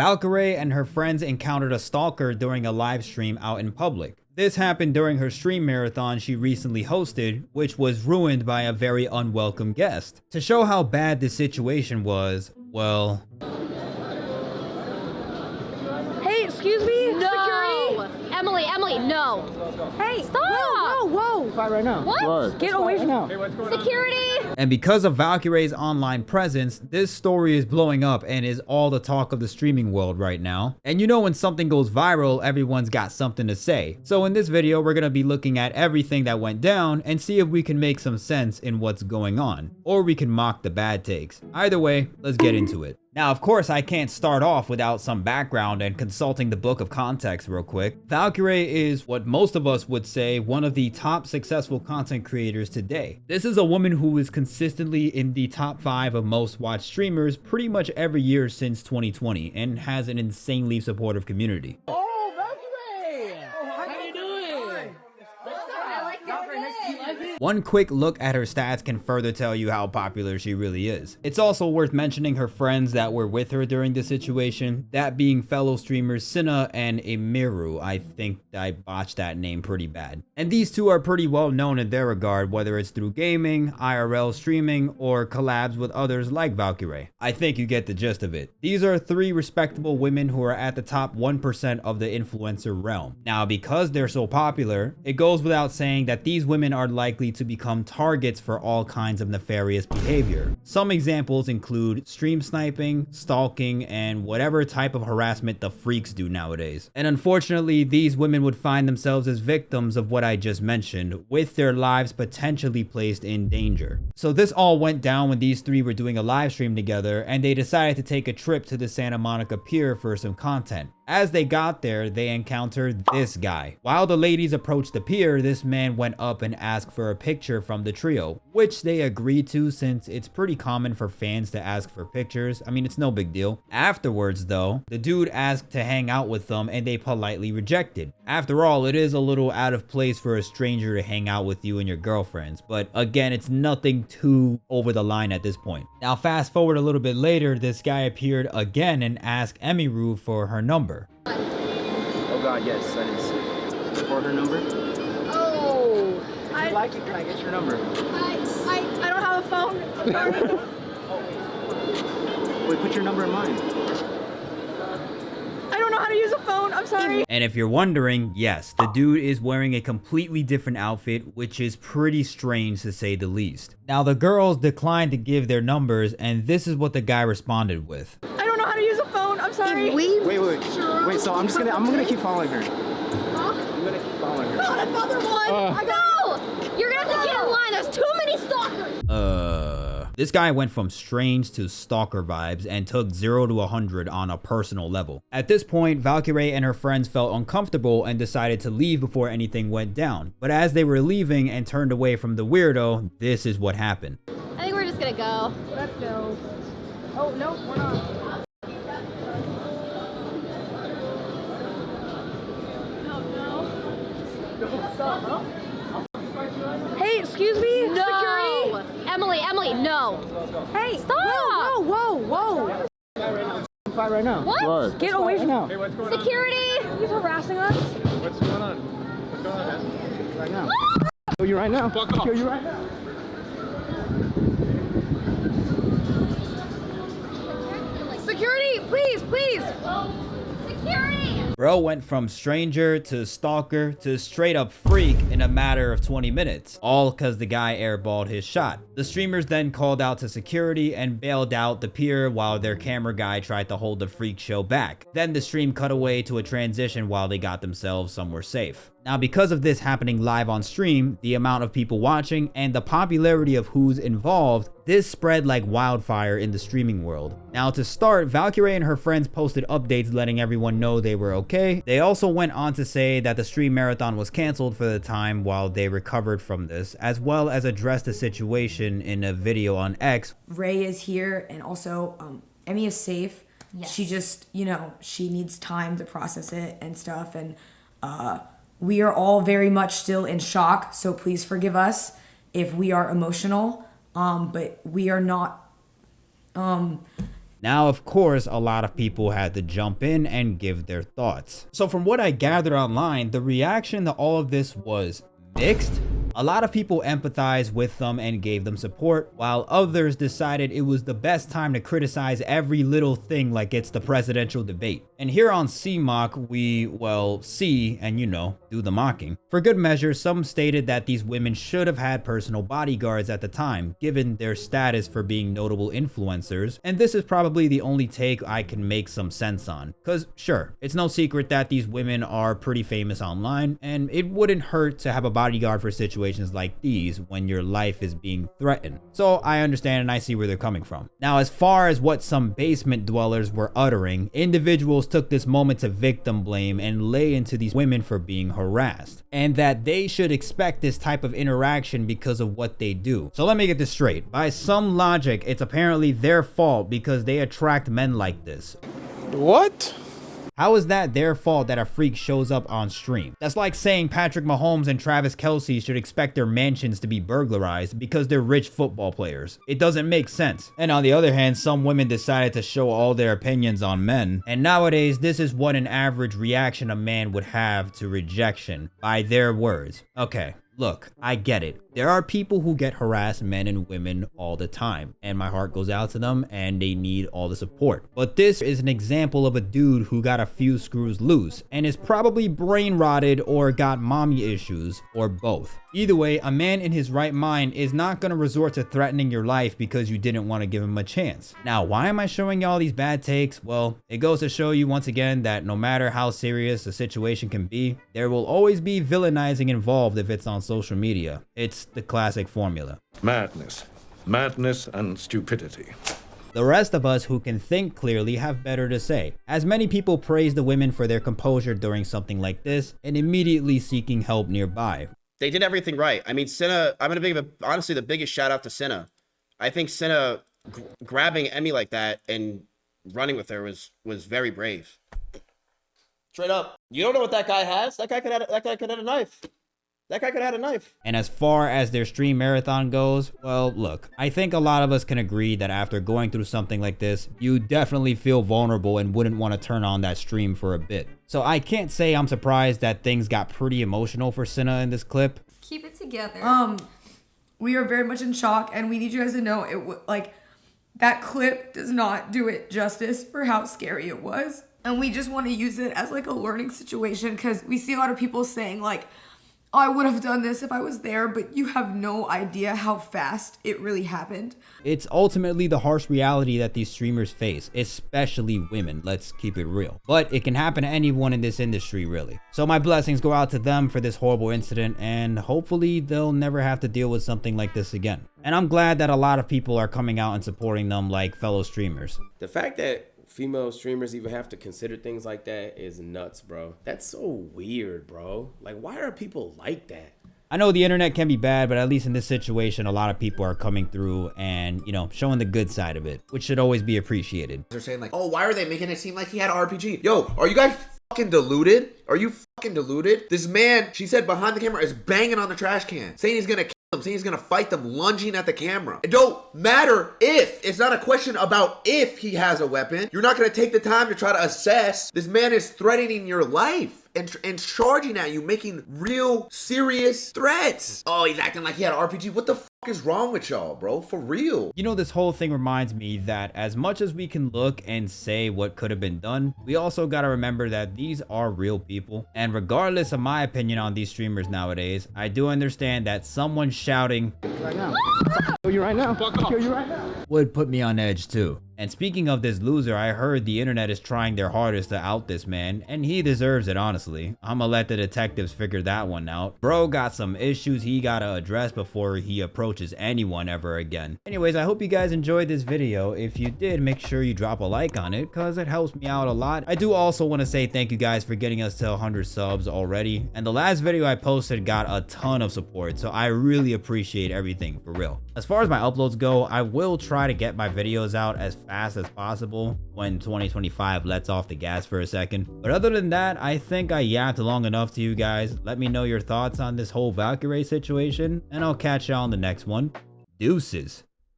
Valkyrae and her friends encountered a stalker during a live stream out in public. This happened during her stream marathon she recently hosted, which was ruined by a very unwelcome guest. To show how bad this situation was, well... Hey, excuse me? No! Security? Emily, no! Hey, stop! Whoa! Fight right now. What? Get away from now. Security! And because of Valkyrae's online presence, this story is blowing up and is all the talk of the streaming world right now. And you know when something goes viral, everyone's got something to say. So in this video, we're going to be looking at everything that went down and see if we can make some sense in what's going on. Or we can mock the bad takes. Either way, let's get into it. Now, of course, I can't start off without some background and consulting the book of context real quick. Valkyrae is what most of us would say one of the top successful content creators today. This is a woman who is consistently in the top 5 of most watched streamers pretty much every year since 2020 and has an insanely supportive community. Oh, Valkyrae! How you doing? One quick look at her stats can further tell you how popular she really is. It's also worth mentioning her friends that were with her during the situation, that being fellow streamers Cinna and Emiru. I think I botched that name pretty bad. And these two are pretty well known in their regard, whether it's through gaming, IRL streaming, or collabs with others like Valkyrae. I think you get the gist of it. These are 3 respectable women who are at the top 1% of the influencer realm. Now, because they're so popular, it goes without saying that these women are likely to become targets for all kinds of nefarious behavior. Some examples include stream sniping, stalking, and whatever type of harassment the freaks do nowadays. And unfortunately, these women would find themselves as victims of what I just mentioned, with their lives potentially placed in danger. So this all went down when these 3 were doing a live stream together, and they decided to take a trip to the Santa Monica Pier for some content. As they got there, they encountered this guy. While the ladies approached the pier, this man went up and asked for a picture from the trio, which they agreed to since it's pretty common for fans to ask for pictures. I mean, it's no big deal. Afterwards, though, the dude asked to hang out with them and they politely rejected. After all, it is a little out of place for a stranger to hang out with you and your girlfriends, but again, it's nothing too over the line at this point. Now, fast forward a little bit later, this guy appeared again and asked Emiru for her number. Oh god, yes, I didn't see it. For her number? Oh, I'd like it. Can I get your number? I don't have a phone. I'm sorry. Wait, put your number in mine. I don't know how to use a phone. I'm sorry. And if you're wondering, yes, the dude is wearing a completely different outfit, which is pretty strange to say the least. Now, the girls declined to give their numbers, and this is what the guy responded with. I don't know how to use a phone. I'm sorry. Wait, so I'm gonna keep following her. Huh? I'm gonna keep following her. Not another one. No! You're gonna have to get in line. There's too many stalkers. This guy went from strange to stalker vibes and took 0 to 100 on a personal level. At this point, Valkyrae and her friends felt uncomfortable and decided to leave before anything went down. But as they were leaving and turned away from the weirdo, this is what happened. I think we're just gonna go. Let's go. Oh, no, we're not. What's up, huh? Hey, excuse me? No! Security? Emily, no! Hey, Stop! Whoa. Fight right now. What? Get away from now. Hey, what's going on? Security! He's harassing us. What's going on? What's going on, man? Right now. Kill you right now. Fuck off. Kill you right now. Security, please. Security! Bro went from stranger to stalker to straight up freak in a matter of 20 minutes, all because the guy airballed his shot. The streamers then called out to security and bailed out the pier while their camera guy tried to hold the freak show back. Then the stream cut away to a transition while they got themselves somewhere safe. Now, because of this happening live on stream, the amount of people watching, and the popularity of who's involved, this spread like wildfire in the streaming world. Now, to start, Valkyrae and her friends posted updates letting everyone know they were okay. They also went on to say that the stream marathon was canceled for the time while they recovered from this, as well as address the situation in a video on X. Ray is here, and also Emmy is safe. Yes. She just, she needs time to process it and stuff, and we are all very much still in shock, so please forgive us if we are emotional, but we are not Now, of course, a lot of people had to jump in and give their thoughts. So from what I gathered online, the reaction to all of this was mixed. A lot of people empathized with them and gave them support, while others decided it was the best time to criticize every little thing like it's the presidential debate. And here on CMOC, we, well, see and do the mocking. For good measure, some stated that these women should have had personal bodyguards at the time, given their status for being notable influencers, and this is probably the only take I can make some sense on. Cause sure, it's no secret that these women are pretty famous online, and it wouldn't hurt to have a bodyguard for situations like these when your life is being threatened. So I understand and I see where they're coming from. Now, as far as what some basement dwellers were uttering, individuals took this moment to victim blame and lay into these women for being harassed, and that they should expect this type of interaction because of what they do. So let me get this straight. By some logic, it's apparently their fault because they attract men like this. What? How is that their fault that a freak shows up on stream? That's like saying Patrick Mahomes and Travis Kelce should expect their mansions to be burglarized because they're rich football players. It doesn't make sense. And on the other hand, some women decided to show all their opinions on men. And nowadays, this is what an average reaction a man would have to rejection, by their words. Okay. Look, I get it. There are people who get harassed, men and women, all the time, and my heart goes out to them and they need all the support. But this is an example of a dude who got a few screws loose and is probably brain rotted or got mommy issues, or both. Either way, a man in his right mind is not going to resort to threatening your life because you didn't want to give him a chance. Now, why am I showing y'all these bad takes? Well, it goes to show you once again that no matter how serious a situation can be, there will always be villainizing involved if it's on social media. It's the classic formula. Madness. Madness and stupidity. The rest of us who can think clearly have better to say, as many people praise the women for their composure during something like this and immediately seeking help nearby. They did everything right. I mean, Cinna, I'm going to honestly, the biggest shout out to Cinna. I think Cinna grabbing Emmy like that and running with her was very brave. Straight up. You don't know what that guy has. That guy could have a knife. That guy could have had a knife. And as far as their stream marathon goes, well, look, I think a lot of us can agree that after going through something like this, you definitely feel vulnerable and wouldn't want to turn on that stream for a bit. So I can't say I'm surprised that things got pretty emotional for Cinna in this clip. Keep it together. We are very much in shock, and we need you guys to know that clip does not do it justice for how scary it was. And we just want to use it as like a learning situation, because we see a lot of people saying like, oh, I would have done this if I was there, but you have no idea how fast it really happened. It's ultimately the harsh reality that these streamers face, especially women, let's keep it real. But it can happen to anyone in this industry, really. So my blessings go out to them for this horrible incident, and hopefully they'll never have to deal with something like this again. And I'm glad that a lot of people are coming out and supporting them like fellow streamers. The fact that female streamers even have to consider things like that is nuts, bro. That's so weird, bro. Like, why are people like that? I know the internet can be bad, but at least in this situation, a lot of people are coming through and, showing the good side of it, which should always be appreciated. They're saying like, oh, why are they making it seem like he had an RPG? Yo, are you guys fucking deluded? Are you fucking deluded? This man, she said behind the camera, is banging on the trash can, saying he's gonna kill them, saying he's gonna fight them, lunging at the camera. It don't matter if. It's not a question about if he has a weapon. You're not gonna take the time to try to assess. This man is threatening your life and charging at you, making real serious threats. Oh, he's acting like he had an RPG. What the fuck is wrong with y'all, bro? For real. This whole thing reminds me that as much as we can look and say what could have been done, we also gotta remember that these are real people. And regardless of my opinion on these streamers nowadays, I do understand that someone shouting Right now. Kill you right now. Kill you right now. Would put me on edge too. And speaking of this loser, I heard the internet is trying their hardest to out this man, and he deserves it, honestly. I'ma let the detectives figure that one out. Bro got some issues he gotta address before he approaches anyone ever again. Anyways, I hope you guys enjoyed this video. If you did, make sure you drop a like on it, cause it helps me out a lot. I do also want to say thank you guys for getting us to 100 subs already. And the last video I posted got a ton of support, so I really appreciate everything, for real. As far as my uploads go, I will try to get my videos out as fast as possible when 2025 lets off the gas for a second. But other than that, I think I yapped long enough to you guys. Let me know your thoughts on this whole Valkyrae situation, and I'll catch y'all on the next one. Deuces.